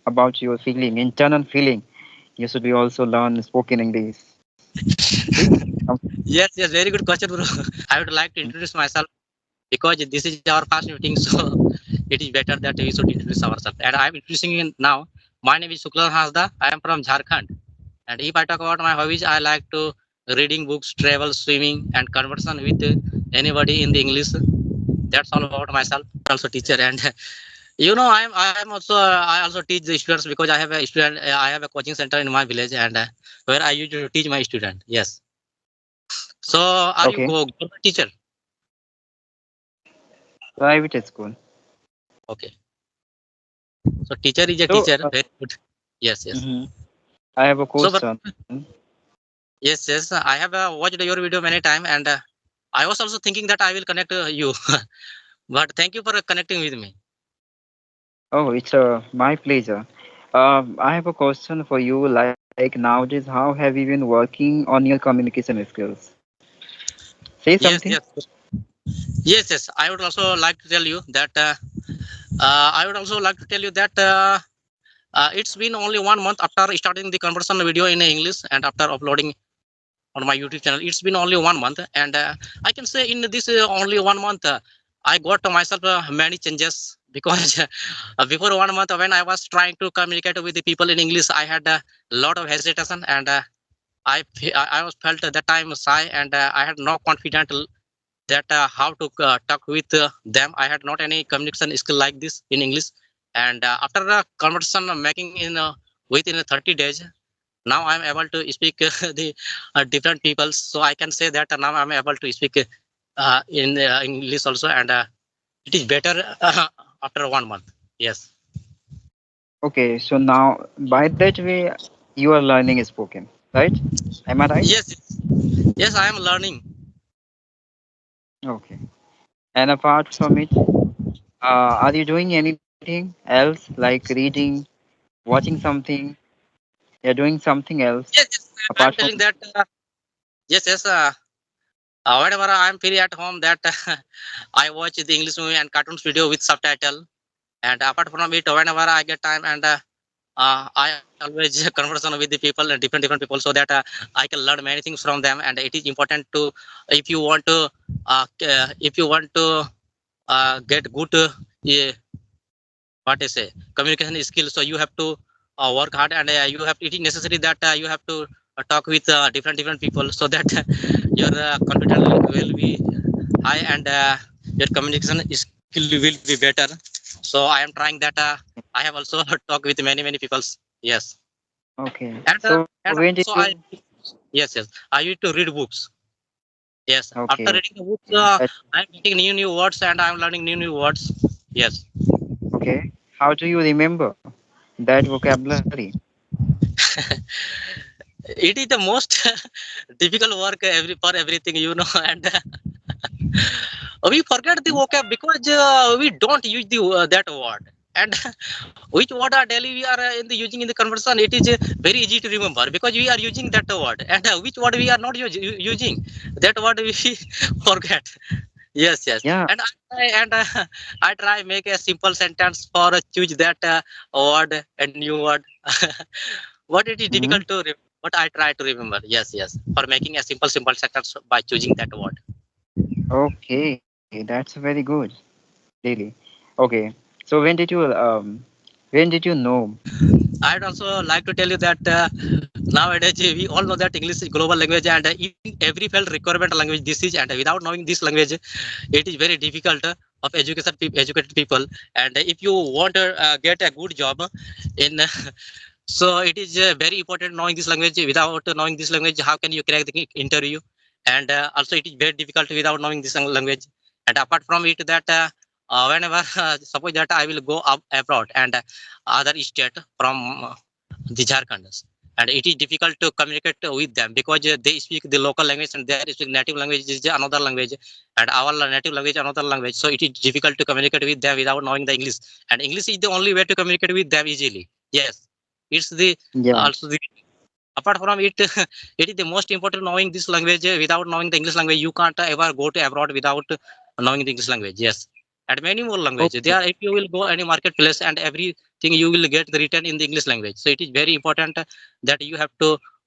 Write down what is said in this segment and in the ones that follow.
about your feeling, internal feeling. You should be also learn spoken English. See? Um, Yes, yes, very good question, bro. I would like to introduce myself because this is our first meeting, so it is better that we should introduce ourselves. And I'm introducing you now. My name is Shuklan Hasda. I am from Jharkhand. And if I talk about my hobbies, I like to reading books, travel, swimming, and conversation with anybody in the English. That's all about myself. Also teacher, and I'm also I also teach the students because I have a student. I have a coaching center in my village, and where I used to teach my student. Yes. So are you okay, government teacher? private school. Okay. So teacher is a So, teacher. Very good. Yes, yes. mhm, I have a So but question. yes, yes. I have watched your video many time, and I was also thinking that I will connect you. But thank you for connecting with me. Oh, it's my pleasure. I have a question for you. Like nowadays, how have you been working on your communication skills? Say something. Yes, yes, yes, yes. I would also like to tell you that. I would also like to tell you that it's been only 1 month after starting the conversation video in English and after uploading on my YouTube channel. It's been only 1 month, and I can say in this only 1 month, I got to myself many changes because before 1 month, when I was trying to communicate with the people in English, I had a lot of hesitation, and I was felt at that time shy, and I had no confidence that how to talk with them. I had not any communication skill like this in English, and after the conversation making in within 30 days, now I'm able to speak the different peoples, so I can say that now I'm able to speak in English also, and it is better after 1 month. Yes, Okay, so now by that way, you are learning spoken, right? Am I right? yes, yes, I am learning. Okay. And apart from it, are you doing anything else like reading, watching something? You're doing something else Yes, yes, apart I'm from. telling that. Yes, yes. Whenever I'm free at home, that I watch the English movie and cartoons video with subtitle. And apart from it, whenever I get time, and I always converse with the people, different people, so that I can learn many things from them. And it is important to, if you want to, if you want to get good, yeah, what I say, communication skills. So you have to work hard, and you have. It is necessary that you have to talk with different people, so that your confidence will be high, and your communication skill will be better. So I am trying that. I have also talked with many people. Yes, Okay. and So when did also you? I, yes, yes, I used to read books. Yes, Okay, after reading okay. the books, That's I'm getting new words, and I'm learning new words. Yes. okay. How do you remember that vocabulary? It is the most difficult work for everything, and we forget the Hmm? vocab because we don't use the that word, and which word are daily we are in the using in the conversation. It is very easy to remember because we are using that word, and which word we are not using, that word we forget. Yes, yes, Yeah. and I try make a simple sentence for choose that word, a new word. But it is Hmm. difficult to but I try to remember. Yes, yes, for making a simple sentence by choosing that word. Okay, that's very good. Really. Okay. So when did you know? I'd also like to tell you that nowadays we all know that English is global language, and in every field requirement language this is, and without knowing this language, it is very difficult of educated people. And if you want to get a good job in so it is very important knowing this language. Without knowing this language, how can you crack the interview? And also it is very difficult without knowing this language. And apart from it, that whenever suppose that I will go up abroad, and other state from the Jharkhand, and it is difficult to communicate with them because they speak the local language, and their speak native language is another language, and our native language another language. So it is difficult to communicate with them without knowing the English. And English is the only way to communicate with them easily. Yes, it's the Yeah. also the apart from it, it is the most important knowing this language. Without knowing the English language, you can't ever go to abroad without knowing the English language. Yes, and many more language. Okay. There, if you will go any marketplace, and every thing you will get the written in the English language. So it is very important that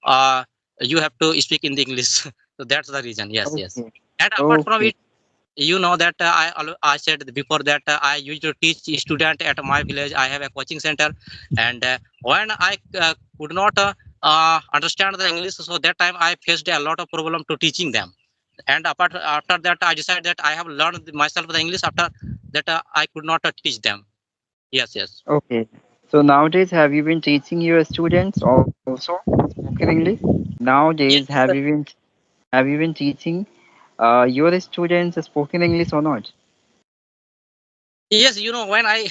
uh, you have to speak in the English. So that's the reason. Yes, yes. Okay. And apart from it, Okay. you know that I said before that I used to teach student at my village. I have a coaching center, and when I could not understand the English, so that time I faced a lot of problem to teaching them. And apart after that, I decided that I have learned myself the English. After that, I could not teach them. Yes, yes. Okay. So nowadays, have you been teaching your students also spoken English? Nowadays, Yes, have you been teaching your students spoken English or not? yes, when I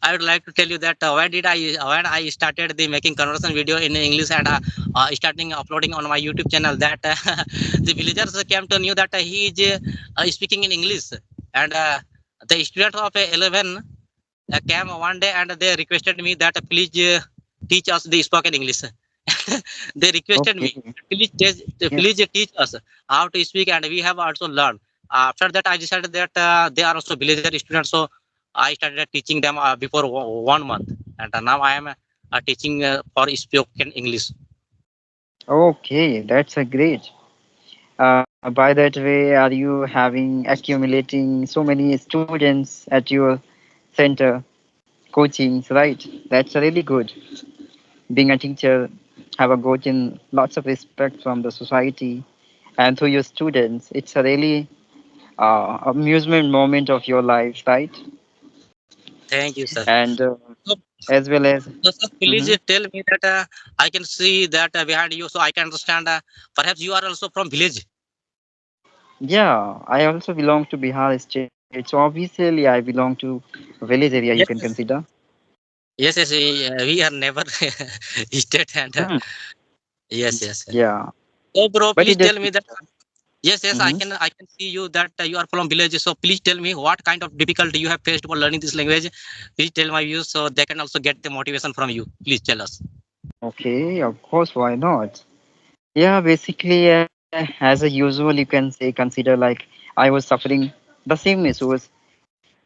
I would like to tell you that when I started the making conversation video in English and starting uploading on my YouTube channel, that the villagers came to know that he is speaking in English. And the student of 11 came one day and they requested me that please teach us the spoken English. They requested me, Okay. Yeah. please teach us how to speak, and we have also learned. After that, I decided that they are also villager students, so I started teaching them before 1 month, and now I am teaching for spoken English. Okay, that's a great. By that way, are you having accumulating so many students at your center coachings, right? That's really good. Being a teacher, have a gotten lots of respect from the society and to your students. It's a really amusement moment of your life, right? Thank you, sir. And So, as well as, sir, please mhm. tell me that I can see that behind you, so I can understand. Perhaps you are also from village. Yeah, I also belong to Bihar state. So obviously, I belong to village area. You can Yes, yes, consider. yes, yes. We are never state, and Hmm. yes, yes. Yeah, So, bro, but please it tell doesn't me that. matter. Yes, yes, Hmm. I can see you that you are from village. So please tell me what kind of difficulty you have faced for learning this language. Please tell my views so they can also get the motivation from you. Please tell us. Okay, of course, why not? Yeah, basically, as a usual, you can say, consider like I was suffering the same issues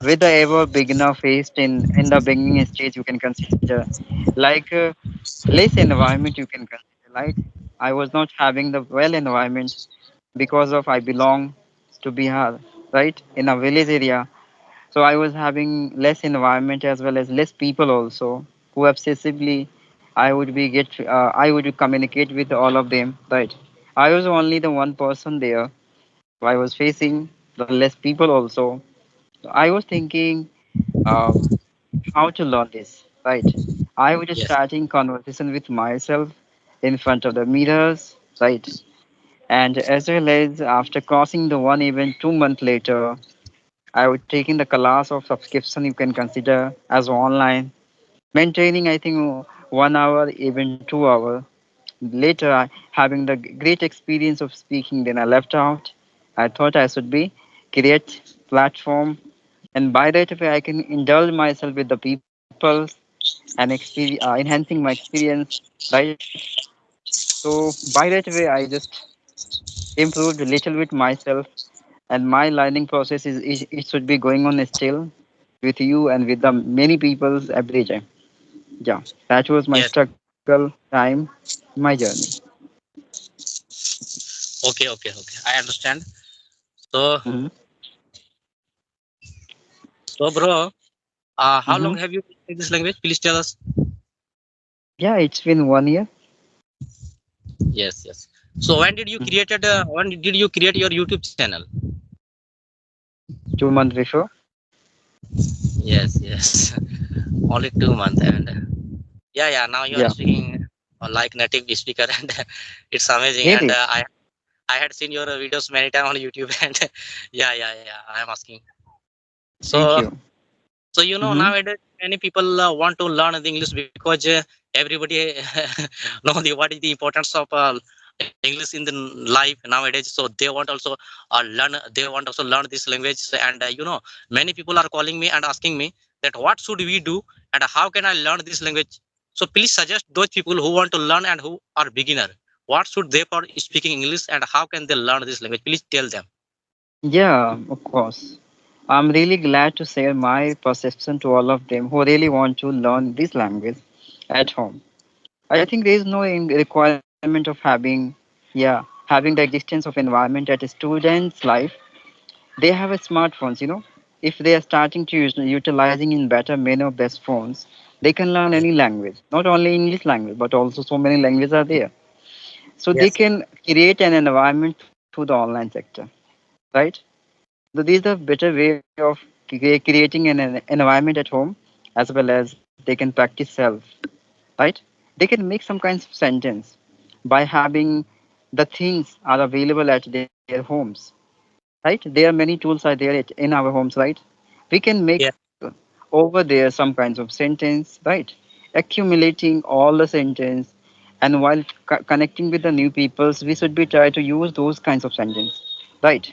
with the ever beginner faced in the beginning stage. You can consider like less environment. You can consider like I was not having the well environment because of I belong to Bihar, right, in a village area. So I was having less environment as well as less people also who obsessively I would communicate with all of them, right. I was only the one person there. So I was facing the less people also. So I was thinking um, how to learn this, right. I was Yes, starting conversation with myself in front of the mirrors, right. And as well as after crossing the one even 2 months later, I would taking the class of subscription you can consider as online, maintaining I think 1 hour, even 2 hour. Later, having the great experience of speaking, then I left out. I thought I should be create platform, and by that way I can indulge myself with the people and enhancing my experience, right? So by that way I just improved a little bit myself, and my learning process it should be going on still with you and with the many people's every day. Yeah, that was my yes. struggle time, my journey. Okay, okay, okay. I understand. So, Hmm. so, bro, how Hmm. long have you been this language? Please tell us. Yeah, it's been 1 year. Yes, yes. So, when did you Mhm. created? When did you create your YouTube channel? 2 months before. Yes, yes. Only 2 months, and yeah, yeah. Now you are Yeah, speaking like native speaker, and it's amazing. And really. I had seen your videos many times on YouTube, and yeah, yeah, yeah. I am asking. Thank So, you. so Hmm. nowadays many people want to learn the English because everybody know what is the importance of English in the life nowadays. So they want also learn. They want also learn this language, and many people are calling me and asking me that what should we do and how can I learn this language. So please suggest those people who want to learn and who are beginner. What should they for speaking English and how can they learn this language? Please tell them. Yeah, of course. I'm really glad to share my perception to all of them who really want to learn this language at home. I think there is no requirement of having the existence of environment at a student's life. They have a smartphones, If they are starting to utilizing in better manner of their phones, they can learn any language, not only English language, but also so many languages are there. So they Yes, can create an environment through the online sector, right? So this is the better way of creating an environment at home, as well as they can practice self, right? They can make some kinds of sentence by having the things are available at their homes, right? There are many tools are there in our homes, right? We can make yeah, over there some kinds of sentence, right? Accumulating all the sentence, and while connecting with the new peoples, we should be try to use those kinds of sentence, right?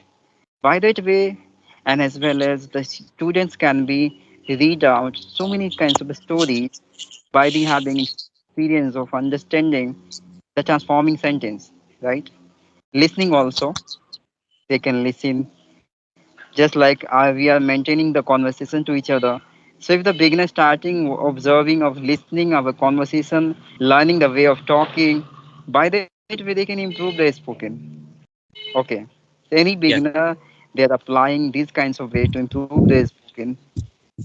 By that way, and as well as the students can be read out so many kinds of stories by the having experience of understanding the transforming sentence, right? Listening also, they can listen just like we are maintaining the conversation to each other. So if the beginner starting observing of listening our conversation, learning the way of talking, by that way they can improve their spoken. Okay. So any yes. beginner, they are applying these kinds of way to improve their spoken.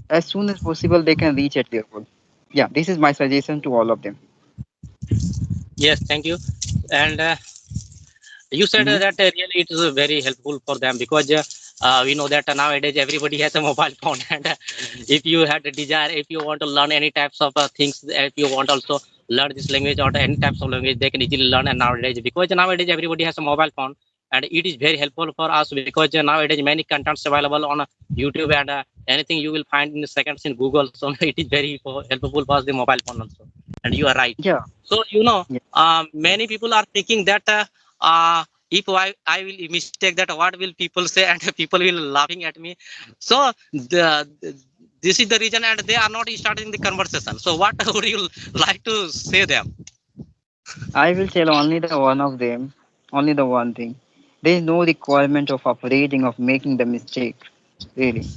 As soon as possible, they can reach at their goal. Yeah, this is my suggestion to all of them. Yes, thank you. And you said Hmm. that really it is very helpful for them because we know that nowadays everybody has a mobile phone, and if you had a desire, if you want to learn any types of things, if you want also learn this language or any types of language, they can easily learn. And nowadays, because nowadays everybody has a mobile phone, and it is very helpful for us because nowadays many contents available on YouTube, and anything you will find in seconds in Google. So it is very helpful for the mobile phone also. And you are right. Yeah. So Yeah. many people are thinking that. If I will mistake that, what will people say, and people will laughing at me. So this is the reason, and they are not starting the conversation. So what would you like to say them? I will tell only the one of them, only the one thing. There is no requirement of upgrading of making the mistake. Really,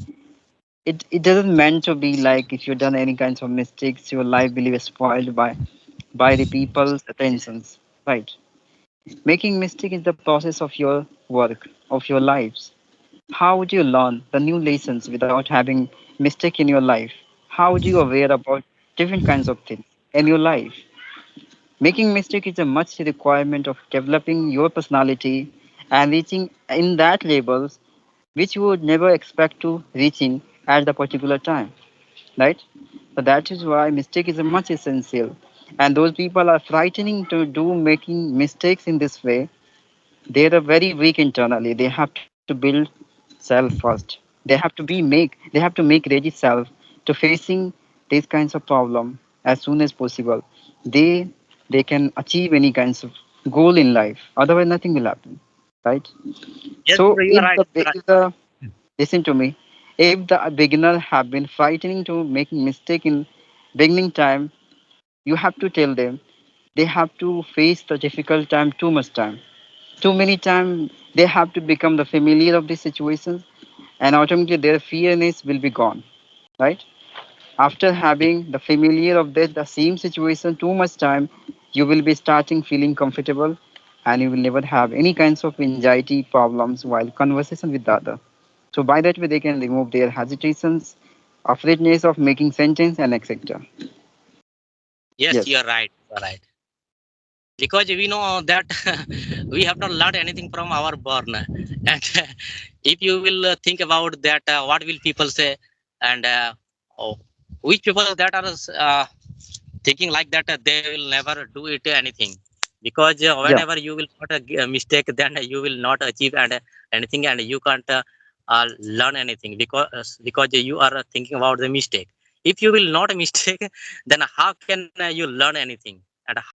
it doesn't meant to be like if you've done any kinds of mistakes, your life will be spoiled by the people's attentions. Right. Making mistake is the process of your work, of your lives. How would you learn the new lessons without having mistake in your life? How would you aware about different kinds of things in your life? Making mistake is a much requirement of developing your personality and reaching in that levels which you would never expect to reaching at the particular time, right? So that is why mistake is a much essential. And those people are frightening to do making mistakes in this way. They are very weak internally. They have to build self first. They have to make ready self to facing these kinds of problem as soon as possible. They can achieve any kinds of goal in life. Otherwise nothing will happen. Right? Yes, So bro, you are right. You are right. if the listen to me, if the beginner have been frightening to making mistake in beginning time, you have to tell them they have to face the difficult time too much time. Too many times they have to become the familiar of these situations, and automatically their fearness will be gone. Right? After having the familiar of the same situation too much time, you will be starting feeling comfortable, and you will never have any kinds of anxiety problems while conversation with the other. So by that way they can remove their hesitations, afraidness of making sentence and etc. Yes, you Yes. are right. You are right. Because we know that we have not learned anything from our born, and if you will think about that, what will people say, and oh, which people that are thinking like that, they will never do it anything, because Yeah. whenever you will not a mistake, then you will not achieve and anything, and you can't learn anything, because you are thinking about the mistake. If you will not mistake, then how can you learn anything, and how